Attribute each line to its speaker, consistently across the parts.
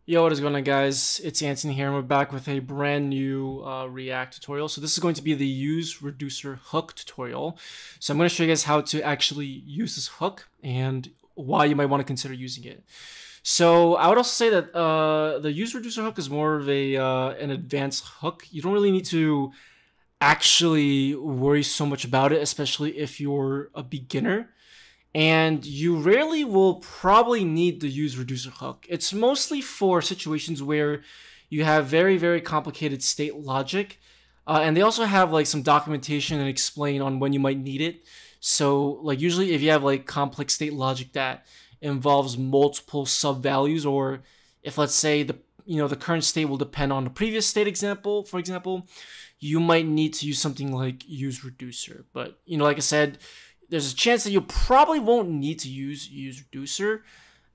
Speaker 1: Yo, what is going on, guys? It's Anthony here, and we're back with a brand new React tutorial. So this is going to be the useReducer hook tutorial. So I'm going to show you guys how to actually use this hook and why you might want to consider using it. So I would also say that the useReducer hook is more of an advanced hook. You don't really need to actually worry so much about it, especially if you're a beginner. And you rarely will probably need the useReducer hook. It's mostly for situations where you have very, very complicated state logic. And they also have like some documentation and explain on when you might need it. So like usually if you have like complex state logic that involves multiple sub values, or if let's say the current state will depend on the previous state example, for example, you might need to use something like useReducer. But like I said, there's a chance that you probably won't need to use useReducer.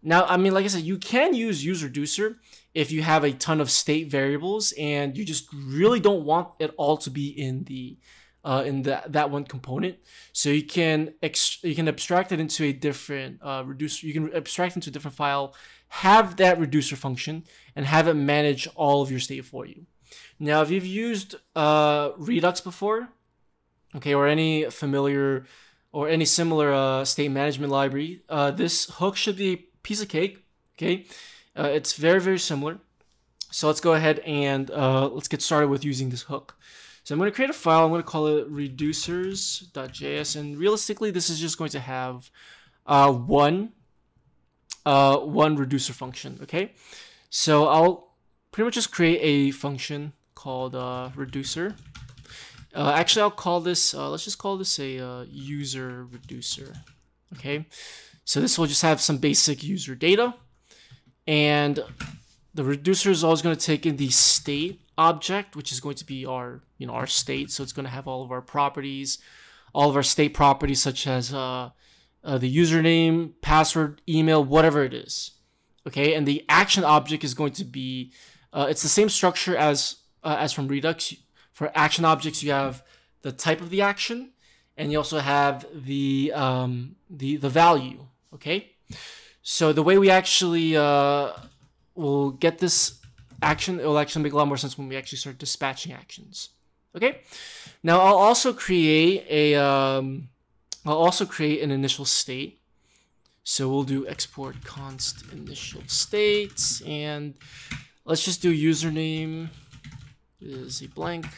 Speaker 1: Now, I mean, like I said, you can use useReducer if you have a ton of state variables and you just really don't want it all to be in that one component. So you can abstract it into a different reducer. You can abstract into a different file, have that reducer function, and have it manage all of your state for you. Now, if you've used Redux before, okay, or any familiar or any similar state management library, this hook should be a piece of cake, okay? It's very, very similar. So let's go ahead and let's get started with using this hook. So I'm going to create a file. I'm going to call it reducers.js, and realistically, this is just going to have one reducer function, okay? So I'll pretty much just create a function called reducer. Actually, I'll call this, let's just call this a useReducer, okay? So this will just have some basic user data, and the reducer is always going to take in the state object, which is going to be our state. So it's going to have all of our properties, all of our state properties, such as the username, password, email, whatever it is, okay? And the action object is going to be, it's the same structure as from Redux. For action objects, you have the type of the action, and you also have the value. Okay, so the way we actually will get this action, it will actually make a lot more sense when we actually start dispatching actions. Okay, now I'll also create an initial state. So we'll do export const initial states, and let's just do username is a blank,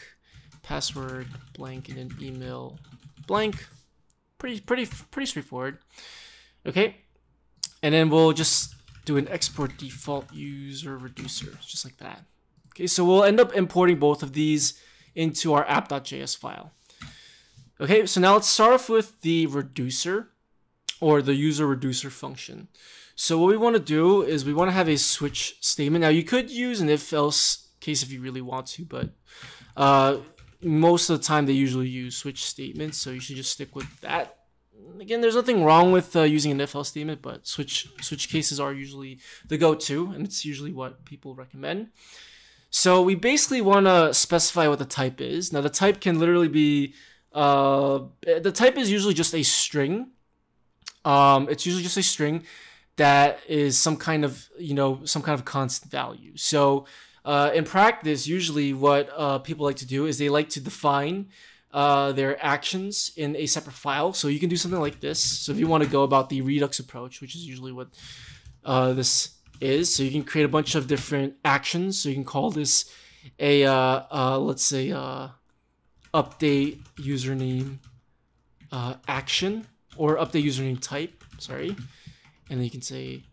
Speaker 1: password blank, and an email blank. Pretty straightforward. Okay, and then we'll just do an export default useReducer, just like that. Okay, so we'll end up importing both of these into our app.js file. Okay, so now let's start off with the reducer, or the useReducer function. So what we want to do is we want to have a switch statement. Now you could use an if-else case if you really want to, but most of the time they usually use switch statements, so you should just stick with that. Again, there's nothing wrong with using an if-else statement, but switch cases are usually the go-to, and it's usually what people recommend. So we basically want to specify what the type is. Now the type can literally be the type is usually just a string. It's usually just a string that is some kind of constant value. So in practice, usually what people like to do is they like to define their actions in a separate file. So you can do something like this. So if you want to go about the Redux approach, which is usually what this is, so you can create a bunch of different actions. So you can call this a let's say update username action, or update username type. Sorry, and then you can say,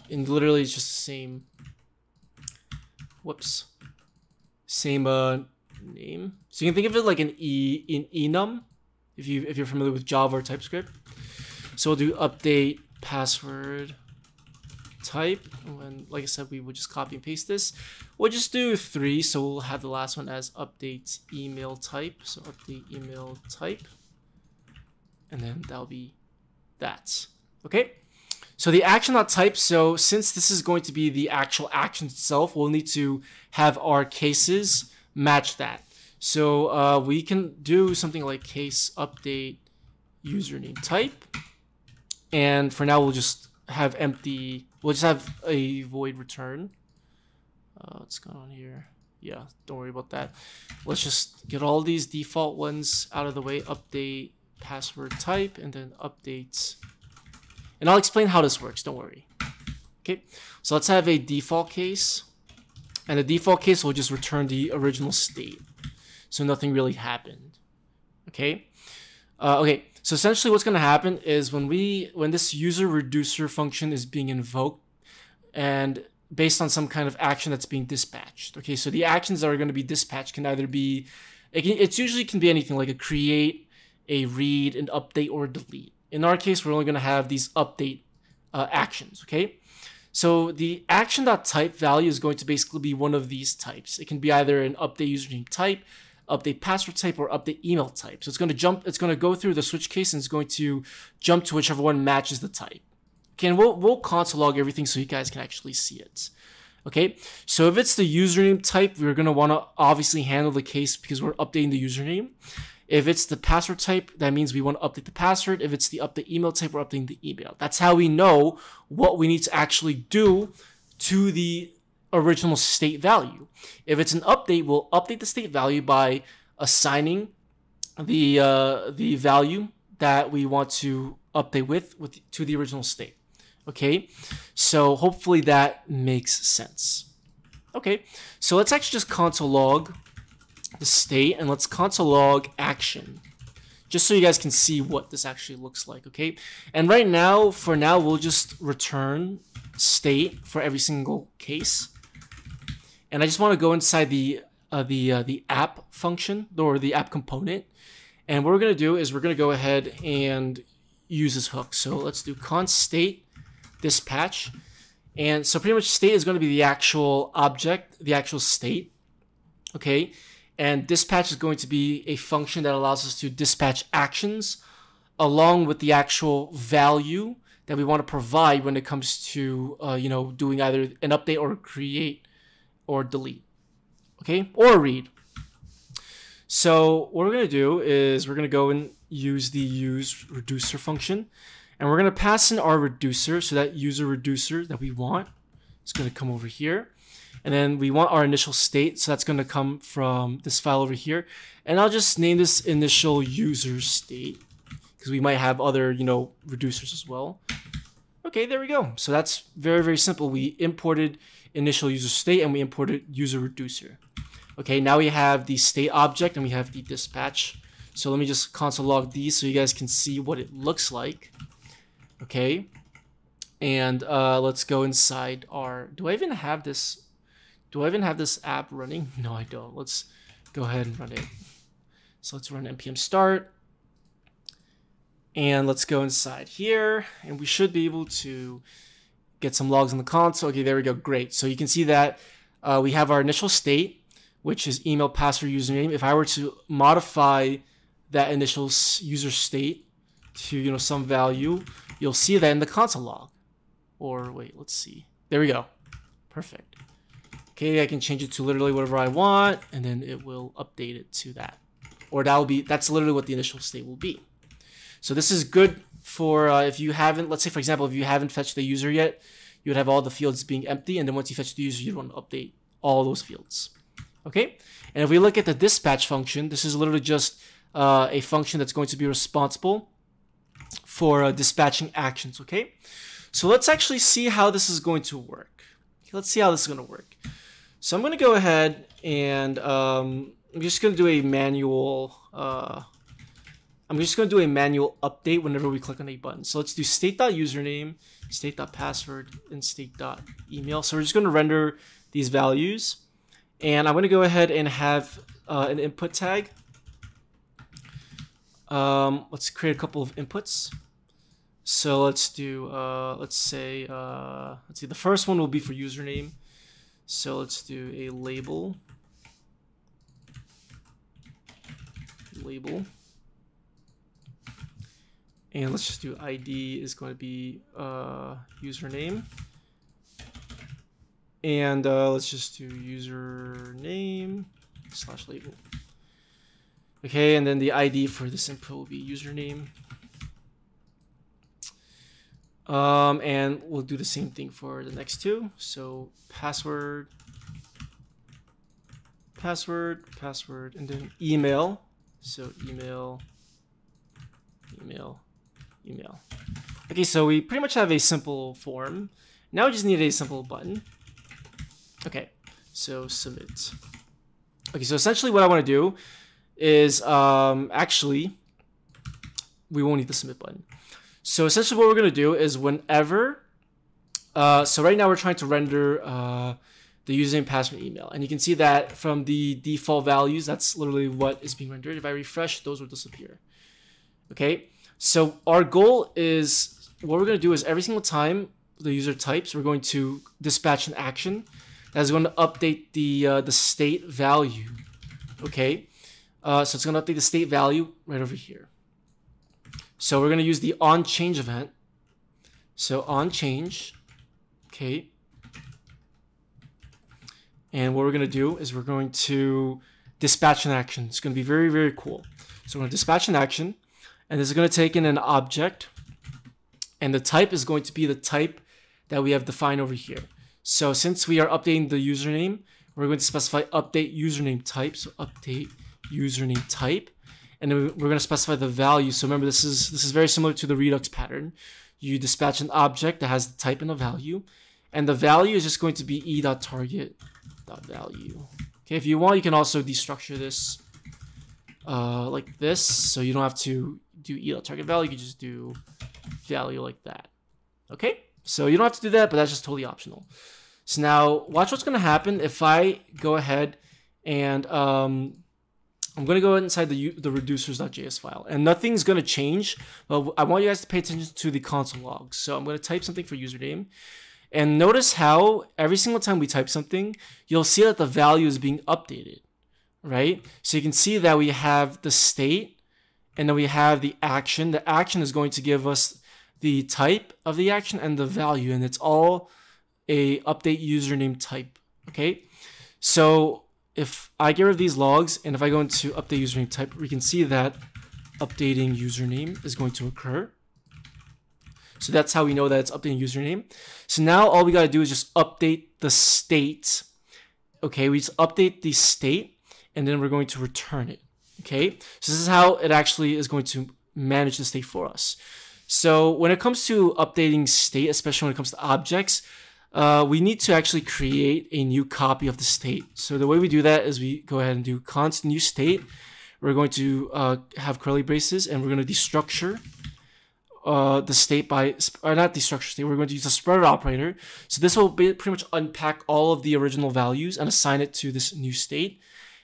Speaker 1: and literally it's just the same. Same name. So you can think of it like an enum, if you're familiar with Java or TypeScript. So we'll do update password type, and like I said, we would just copy and paste this. We'll just do 3, so we'll have the last one as update email type. So update email type, and then that'll be that. Okay. So the action.type, so since this is going to be the actual action itself, we'll need to have our cases match that. So we can do something like case update username type. And for now, we'll just have empty, we'll just have a void return. What's going on here? Yeah, don't worry about that. Let's just get all these default ones out of the way. Update password type, and then update. And I'll explain how this works, don't worry. Okay, so let's have a default case. And the default case will just return the original state. So nothing really happened. Okay. Okay, so essentially what's going to happen is when this useReducer function is being invoked and based on some kind of action that's being dispatched. Okay, so the actions that are going to be dispatched can either be, it usually can be anything like a create, a read, an update, or a delete. In our case, we're only going to have these update actions. Okay, so the action.type value is going to basically be one of these types. It can be either an update username type, update password type, or update email type. So it's going to go through the switch case and it's going to jump to whichever one matches the type. Okay, and we'll console log everything so you guys can actually see it. Okay, so if it's the username type, we're going to want to obviously handle the case because we're updating the username. If it's the password type, that means we want to update the password. If it's the update email type, we're updating the email. That's how we know what we need to actually do to the original state value. If it's an update, we'll update the state value by assigning the value that we want to update with to the original state. Okay, so hopefully that makes sense. Okay, so let's actually just console log the state and let's console log action, just so you guys can see what this actually looks like. Okay, and right now, for now, we'll just return state for every single case. And I just want to go inside the app function or the app component, and what we're going to do is we're going to go ahead and use this hook. So let's do const state dispatch, and so pretty much state is going to be the actual object, the actual state. Okay, and dispatch is going to be a function that allows us to dispatch actions along with the actual value that we want to provide when it comes to doing either an update or create or delete, okay, or read. So what we're going to do is we're going to go and use the useReducer function, and we're going to pass in our reducer. So that useReducer that we want is going to come over here, and then we want our initial state, so that's going to come from this file over here, and I'll just name this initial user state because we might have other reducers as well. Okay, there we go. So that's very, very simple. We imported initial user state and we imported useReducer. Okay, now we have the state object and we have the dispatch. So let me just console log these so you guys can see what it looks like. Okay, and let's go inside our, do I even have this app running? No, I don't. Let's go ahead and run it. So let's run npm start. And let's go inside here, and we should be able to get some logs on the console. Okay, there we go. Great. So you can see that we have our initial state, which is email, password, username. If I were to modify that initial user state to some value, you'll see that in the console log. Or wait, let's see. There we go. Perfect. Okay, I can change it to literally whatever I want, and then it will update it to that. Or that's literally what the initial state will be. So this is good for if you haven't, let's say for example, if you haven't fetched the user yet, you would have all the fields being empty, and then once you fetch the user, you want to update all those fields. Okay, and if we look at the dispatch function, this is literally just a function that's going to be responsible for dispatching actions. Okay, so let's actually see how this is going to work. Okay, let's see how this is going to work. So I'm going to go ahead and I'm just going to do a manual. I'm just going to do a manual update whenever we click on a button. So let's do state.username, state.password, and state.email. So we're just going to render these values. And I'm going to go ahead and have an input tag. Let's create a couple of inputs. So let's do, let's see, the first one will be for username. So let's do a label. And let's just do ID is going to be username. And let's just do username / label. Okay, and then the ID for this input will be username. And we'll do the same thing for the next two. So password password, and then email. So email. Okay, so we pretty much have a simple form. Now we just need a simple button. Okay, so submit. Okay, so essentially what I want to do is actually we won't need the submit button. So essentially what we're going to do is whenever so right now we're trying to render the username, password, email, and you can see that from the default values, that's literally what is being rendered. If I refresh, those will disappear. Okay, so our goal is, what we're going to do is every single time the user types, we're going to dispatch an action that is going to update the state value. Okay, so it's going to update the state value right over here. So we're going to use the onChange event. So onChange, okay. And what we're going to do is we're going to dispatch an action. It's going to be very, very cool. So we're going to dispatch an action, and this is going to take in an object, and the type is going to be the type that we have defined over here. So since we are updating the username, we're going to specify update username type. So update username type, and then we're going to specify the value. So remember, this is very similar to the Redux pattern. You dispatch an object that has the type and a value, and the value is just going to be e.target.value. Okay, if you want, you can also destructure this like this, so you don't have to do e.target value. You can just do value like that. Okay, so you don't have to do that, but that's just totally optional. So now watch what's going to happen if I go ahead and I'm going to go inside the reducers.js file, and nothing's going to change, but I want you guys to pay attention to the console logs. So I'm going to type something for username, and notice how every single time we type something, you'll see that the value is being updated, right? So you can see that we have the state, and then we have the action. The action is going to give us the type of the action and the value, and it's all a update username type. Okay, so if I get rid of these logs, and if I go into update username type, we can see that updating username is going to occur. So that's how we know that it's updating username. So now all we got to do is just update the state. Okay, we just update the state, and then we're going to return it. Okay, so this is how it actually is going to manage the state for us. So when it comes to updating state, especially when it comes to objects, we need to actually create a new copy of the state. So the way we do that is we go ahead and do const new state. We're going to have curly braces, and we're going to destructure the state by, or not destructure state, we're going to use a spreader operator. So this will pretty much unpack all of the original values and assign it to this new state.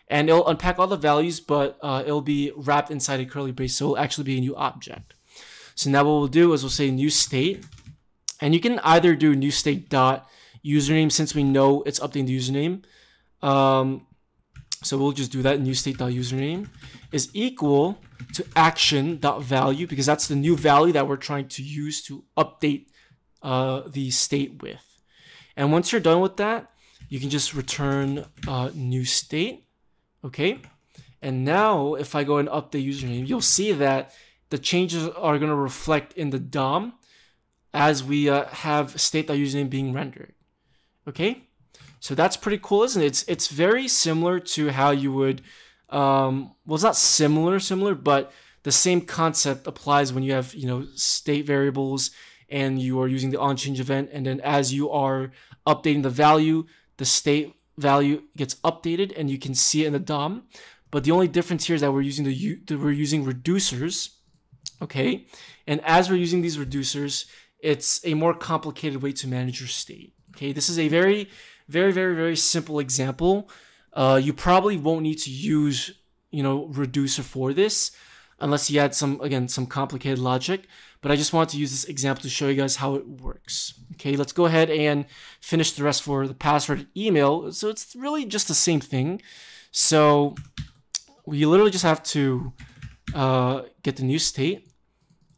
Speaker 1: And it'll unpack all the values, but it'll be wrapped inside a curly brace, so it'll actually be a new object. So now what we'll do is we'll say new state, and you can either do new state dot username, since we know it's updating the username. So we'll just do that. New state dot username is equal to action dot value, because that's the new value that we're trying to use to update the state with. And once you're done with that, you can just return new state. Okay, and now if I go and update username, you'll see that the changes are going to reflect in the DOM as we have state.username being rendered. Okay, so that's pretty cool, isn't it? It's very similar to how you would, well, it's not similar, but the same concept applies when you have, state variables and you are using the onChange event, and then as you are updating the value, the state value gets updated, and you can see it in the DOM. But the only difference here is that we're using we're using reducers. Okay, and as we're using these reducers, it's a more complicated way to manage your state. Okay, this is a very, very, very, very simple example. You probably won't need to use, reducer for this unless you had some complicated logic. But I just want to use this example to show you guys how it works. Okay, let's go ahead and finish the rest for the password and email. So it's really just the same thing. So we literally just have to get the new state,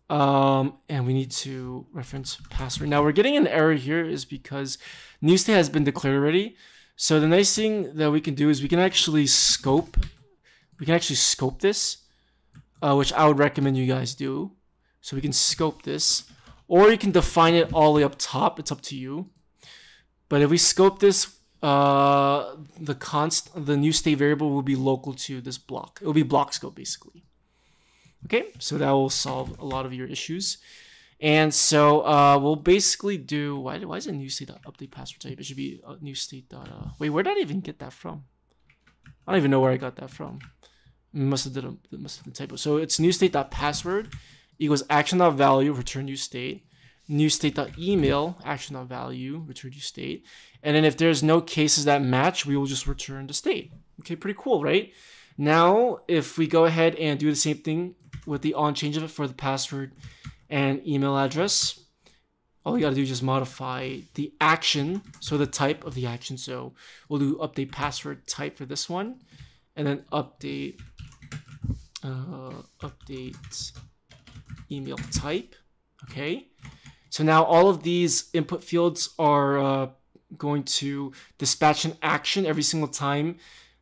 Speaker 1: and we need to reference password. Now we're getting an error here is because new state has been declared already. So the nice thing that we can do is we can actually scope this, which I would recommend you guys do. So we can scope this, or you can define it all the way up top. It's up to you. But if we scope this, the new state variable will be local to this block. It will be block scope basically. Okay, so that will solve a lot of your issues. And so we'll basically do, why is it new state update password type? It should be new state wait, where did I even get that from? I don't even know where I got that from. Must have done a typo. So it's new state password equals action.value, return new state. New state.email, action.value, return new state. And then if there's no cases that match, we will just return the state. Okay, pretty cool, right? Now, if we go ahead and do the same thing with the on change of it for the password and email address, all we got to do is just modify the action, so the type of the action. So we'll do update password type for this one, and then update email type. Okay, so now all of these input fields are going to dispatch an action every single time.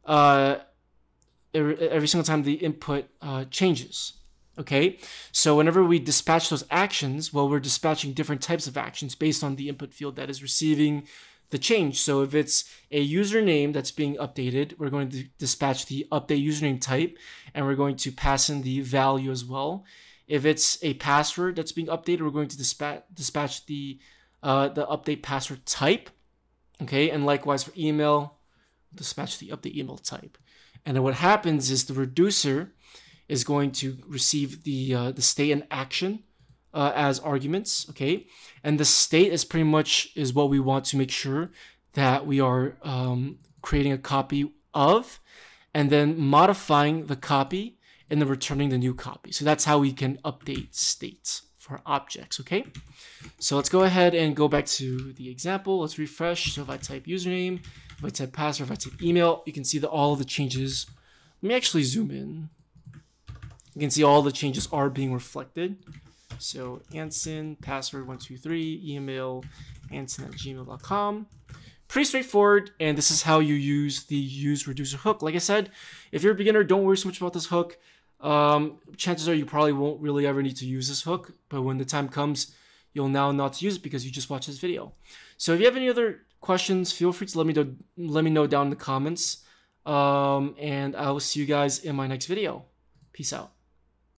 Speaker 1: Every single time the input changes. Okay, so whenever we dispatch those actions, well, we're dispatching different types of actions based on the input field that is receiving the change. So if it's a username that's being updated, we're going to dispatch the update username type, and we're going to pass in the value as well. If it's a password that's being updated, we're going to dispatch the update password type. Okay, and likewise for email, dispatch the update email type. And then what happens is the reducer is going to receive the state and action as arguments, okay? And the state is pretty much is what we want to make sure that we are creating a copy of, and then modifying the copy and then returning the new copy. So that's how we can update states for objects, okay? So let's go ahead and go back to the example. Let's refresh. So if I type username, if I type password, if I type email, you can see that all of the changes. Let me actually zoom in. You can see all the changes are being reflected. So Anson, password 123, email anson@gmail.com. Pretty straightforward, and this is how you use the useReducer hook. Like I said, if you're a beginner, don't worry so much about this hook. Chances are you probably won't really ever need to use this hook, but when the time comes, you'll now know to use it because you just watched this video. So if you have any other questions, feel free to let me know down in the comments. And I will see you guys in my next video. Peace out.